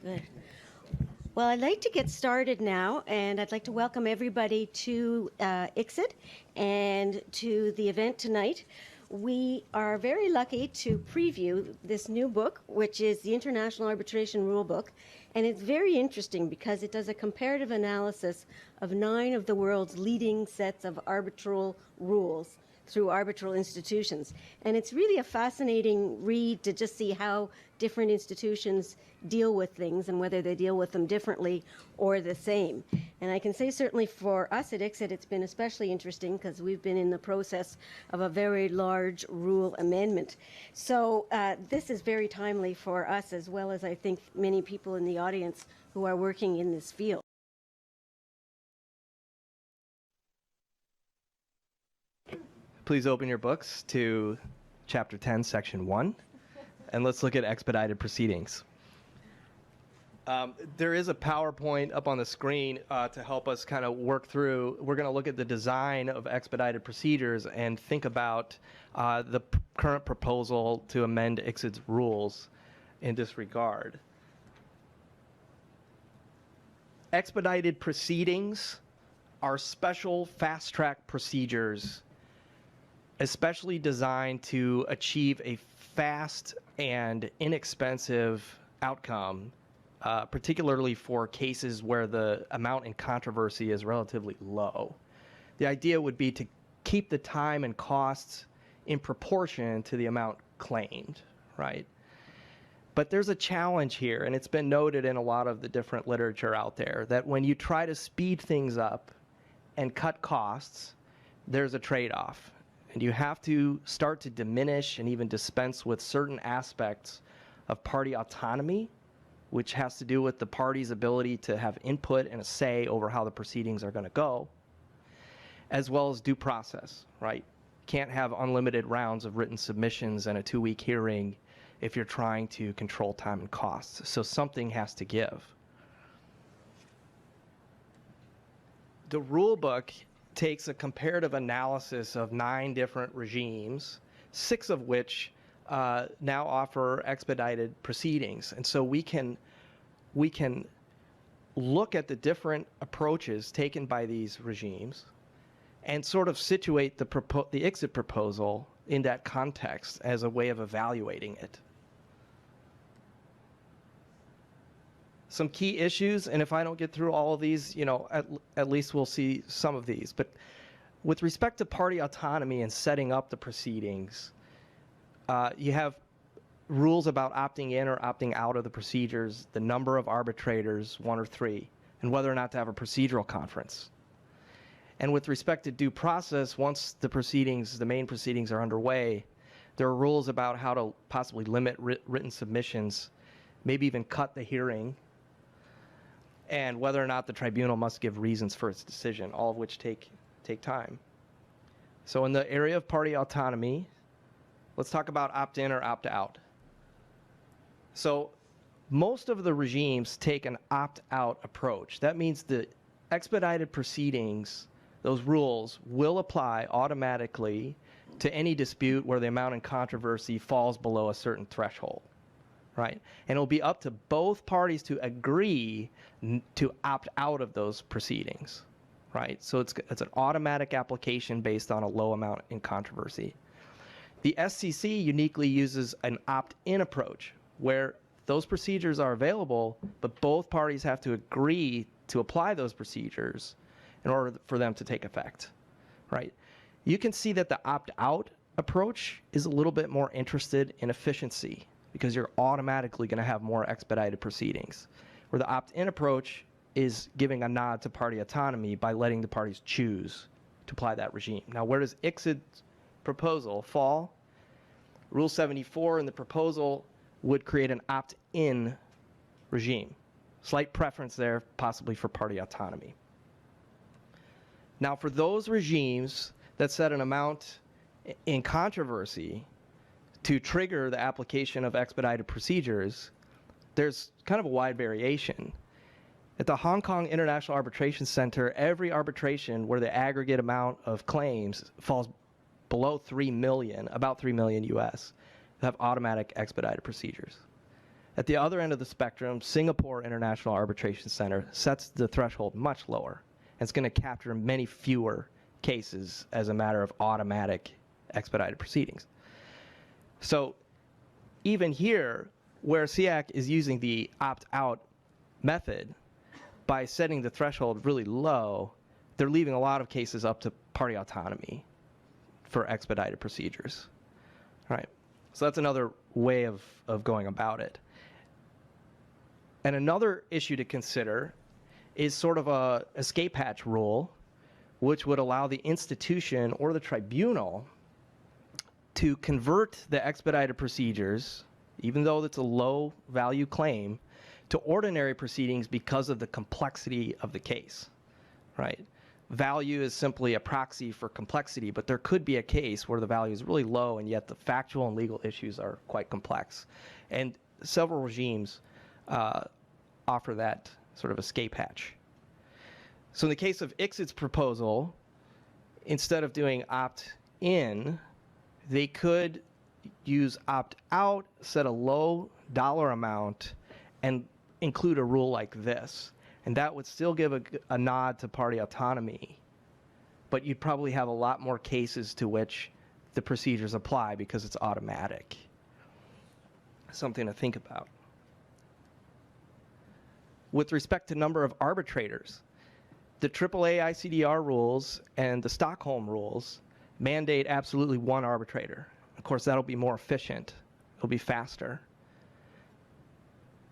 Good. Well, I'd like to get started now, and I'd like to welcome everybody to ICSID and to the event tonight. We are very lucky to preview this new book, which is the International Arbitration Rulebook, and it's very interesting because it does a comparative analysis of 9 of the world's leading sets of arbitral rules through arbitral institutions. And it's really a fascinating read to just see how different institutions deal with things and whether they deal with them differently or the same. And I can say certainly for us at ICSID, it's been especially interesting because we've been in the process of a very large rule amendment. So this is very timely for us, as well as I think many people in the audience who are working in this field. Please open your books to Chapter 10, Section 1, and let's look at expedited proceedings. There is a PowerPoint up on the screen to help us kind of work through. We're going to look at the design of expedited procedures and think about the current proposal to amend ICSID's rules in this regard. Expedited proceedings are special fast-track procedures especially designed to achieve a fast and inexpensive outcome, particularly for cases where the amount in controversy is relatively low. The idea would be to keep the time and costs in proportion to the amount claimed, right? But there's a challenge here, and it's been noted in a lot of the different literature out there, that when you try to speed things up and cut costs, there's a trade-off. And you have to start to diminish and even dispense with certain aspects of party autonomy, which has to do with the party's ability to have input and a say over how the proceedings are going to go, as well as due process, right? Can't have unlimited rounds of written submissions and a 2-week hearing if you're trying to control time and costs. So something has to give. The rule book takes a comparative analysis of 9 different regimes, 6 of which now offer expedited proceedings. And so we can look at the different approaches taken by these regimes and sort of situate the ICSID proposal in that context as a way of evaluating it. Some key issues, and if I don't get through all of these, you know, at least we'll see some of these. But with respect to party autonomy and setting up the proceedings, you have rules about opting in or opting out of the procedures, the number of arbitrators, 1 or 3, and whether or not to have a procedural conference. And with respect to due process, once the proceedings, the main proceedings are underway, there are rules about how to possibly limit written submissions, maybe even cut the hearing, and whether or not the tribunal must give reasons for its decision, all of which take time. So in the area of party autonomy, let's talk about opt-in or opt-out. So most of the regimes take an opt-out approach. That means the expedited proceedings, those rules, will apply automatically to any dispute where the amount in controversy falls below a certain threshold. Right? And it'll be up to both parties to agree to opt out of those proceedings, right? So it's an automatic application based on a low amount in controversy. The SCC uniquely uses an opt-in approach where those procedures are available, but both parties have to agree to apply those procedures in order for them to take effect, right? You can see that the opt-out approach is a little bit more interested in efficiency, because you're automatically going to have more expedited proceedings. Where the opt-in approach is giving a nod to party autonomy by letting the parties choose to apply that regime. Now, where does ICSID's proposal fall? Rule 74 in the proposal would create an opt-in regime. Slight preference there, possibly for party autonomy. Now, for those regimes that set an amount in controversy to trigger the application of expedited procedures, there's kind of a wide variation. At the Hong Kong International Arbitration Center, every arbitration where the aggregate amount of claims falls below 3 million, about 3 million US, have automatic expedited procedures. At the other end of the spectrum, Singapore International Arbitration Center sets the threshold much lower. And it's going to capture many fewer cases as a matter of automatic expedited proceedings. So even here, where SEAC is using the opt-out method, by setting the threshold really low, they're leaving a lot of cases up to party autonomy for expedited procedures. All right, so that's another way of going about it. And another issue to consider is sort of a escape hatch rule, which would allow the institution or the tribunal to convert the expedited procedures, even though it's a low value claim, to ordinary proceedings because of the complexity of the case, right? Value is simply a proxy for complexity, but there could be a case where the value is really low and yet the factual and legal issues are quite complex. And several regimes offer that sort of escape hatch. So in the case of ICSID's proposal, instead of doing opt-in, they could use opt-out, set a low dollar amount, and include a rule like this. And that would still give a nod to party autonomy, but you'd probably have a lot more cases to which the procedures apply because it's automatic. Something to think about. With respect to number of arbitrators, the AAA ICDR rules and the Stockholm rules mandate absolutely one arbitrator. Of course, that'll be more efficient. It'll be faster.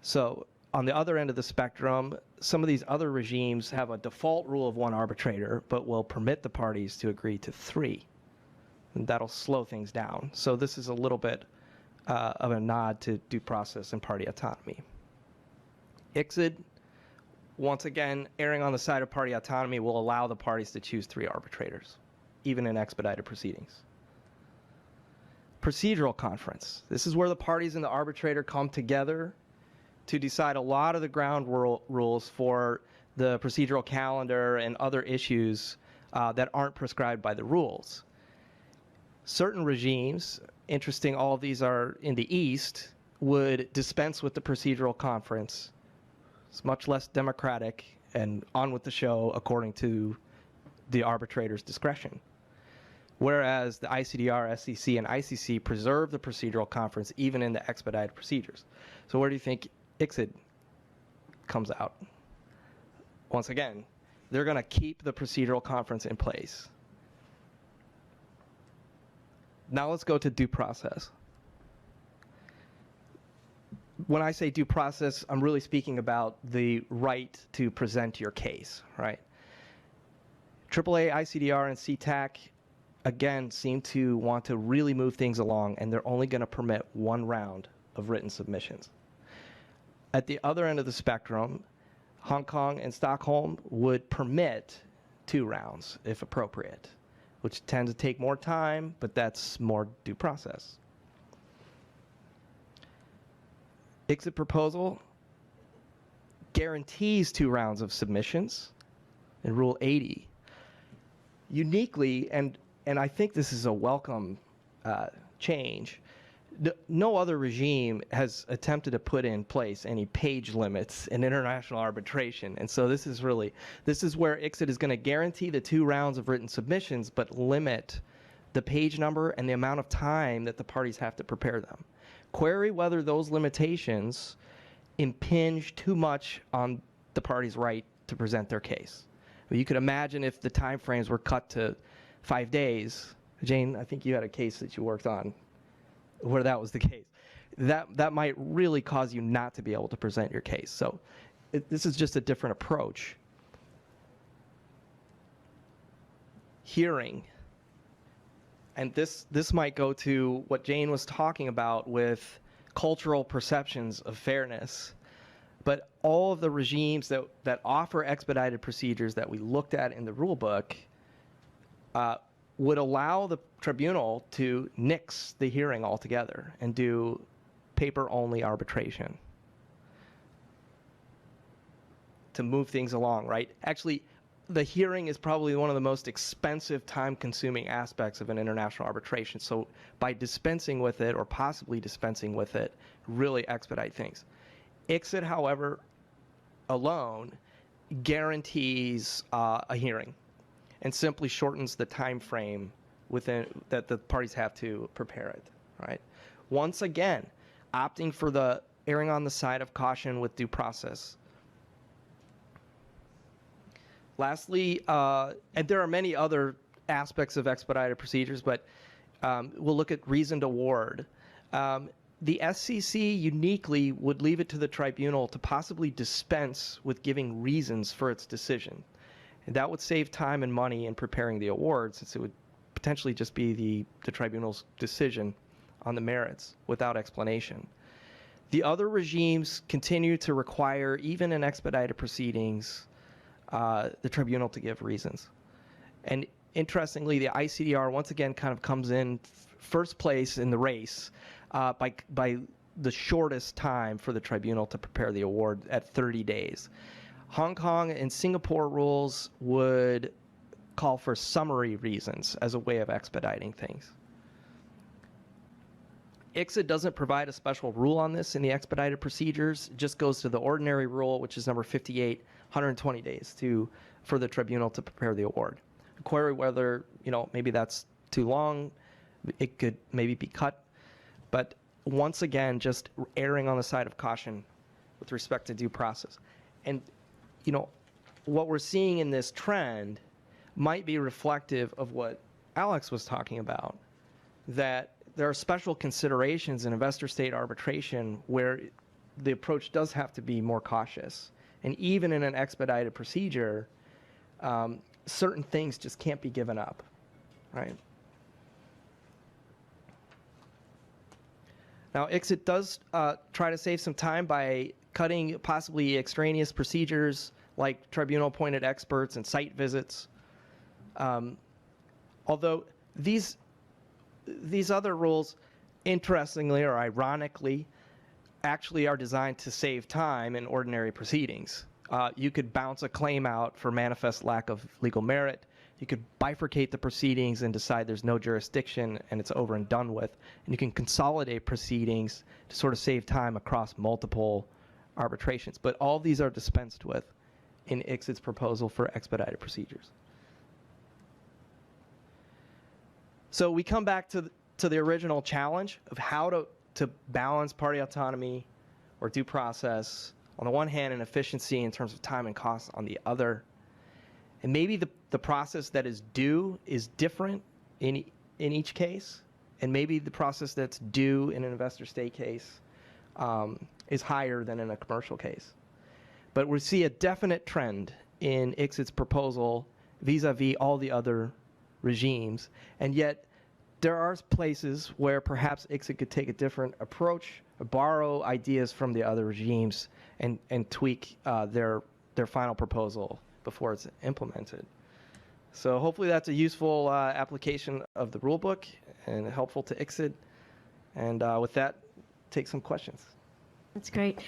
So on the other end of the spectrum, some of these other regimes have a default rule of one arbitrator, but will permit the parties to agree to 3. And that'll slow things down. So this is a little bit of a nod to due process and party autonomy. ICSID, once again, erring on the side of party autonomy, will allow the parties to choose 3 arbitrators, even in expedited proceedings. Procedural conference. This is where the parties and the arbitrator come together to decide a lot of the ground rules for the procedural calendar and other issues that aren't prescribed by the rules. Certain regimes, interesting, all of these are in the East, would dispense with the procedural conference. It's much less democratic and on with the show according to the arbitrator's discretion. Whereas the ICDR, SEC, and ICC preserve the procedural conference even in the expedited procedures. So where do you think ICSID comes out? Once again, they're going to keep the procedural conference in place. Now let's go to due process. When I say due process, I'm really speaking about the right to present your case, right? AAA, ICDR, and CTAC, again, seem to want to really move things along, and they're only going to permit 1 round of written submissions. At the other end of the spectrum, Hong Kong and Stockholm would permit 2 rounds, if appropriate, which tend to take more time, but that's more due process. ICSID proposal guarantees 2 rounds of submissions in Rule 80. Uniquely, and I think this is a welcome change, no other regime has attempted to put in place any page limits in international arbitration. And so this is where ICSID is going to guarantee the 2 rounds of written submissions, but limit the page number and the amount of time that the parties have to prepare them. Query whether those limitations impinge too much on the party's right to present their case. You could imagine if the time frames were cut to 5 days. Jane, I think you had a case that you worked on where that was the case. That might really cause you not to be able to present your case. So this is just a different approach. Hearing. And this might go to what Jane was talking about with cultural perceptions of fairness. But all of the regimes that offer expedited procedures that we looked at in the rule book would allow the tribunal to nix the hearing altogether and do paper-only arbitration to move things along, right? Actually, the hearing is probably one of the most expensive, time-consuming aspects of an international arbitration. So by dispensing with it, or possibly dispensing with it, really expedite things. ICSID, however, alone guarantees a hearing and simply shortens the time frame within that the parties have to prepare it. Right? Once again, opting for the erring on the side of caution with due process. Lastly, and there are many other aspects of expedited procedures, but we'll look at reasoned award. The SCC uniquely would leave it to the tribunal to possibly dispense with giving reasons for its decision. And that would save time and money in preparing the award, since it would potentially just be the tribunal's decision on the merits without explanation. The other regimes continue to require, even in expedited proceedings, the tribunal to give reasons. And interestingly, the ICDR once again kind of comes in first place in the race by the shortest time for the tribunal to prepare the award at 30 days. Hong Kong and Singapore rules would call for summary reasons as a way of expediting things. ICSID doesn't provide a special rule on this in the expedited procedures. It just goes to the ordinary rule, which is number 58, 120 days for the tribunal to prepare the award. Query whether, maybe that's too long, it could maybe be cut. But once again, just erring on the side of caution with respect to due process. And, what we're seeing in this trend might be reflective of what Alex was talking about, that there are special considerations in investor-state arbitration where the approach does have to be more cautious. And even in an expedited procedure, certain things just can't be given up, right? Now, ICSID does try to save some time by cutting possibly extraneous procedures like tribunal-appointed experts and site visits. Although these other rules, interestingly or ironically, actually are designed to save time in ordinary proceedings. You could bounce a claim out for manifest lack of legal merit. You could bifurcate the proceedings and decide there's no jurisdiction and it's over and done with. And you can consolidate proceedings to sort of save time across multiple arbitrations. But all these are dispensed with in ICSID's proposal for expedited procedures. So we come back to the original challenge of how to balance party autonomy or due process on the one hand and efficiency in terms of time and cost on the other. And maybe the process that is due is different in each case, and maybe the process that's due in an investor-state case is higher than in a commercial case. But we see a definite trend in ICSID's proposal vis-a-vis all the other regimes, and yet there are places where perhaps ICSID could take a different approach, or borrow ideas from the other regimes, and tweak their final proposal before it's implemented. So hopefully that's a useful application of the rulebook and helpful to ICSID. And with that, take some questions. That's great.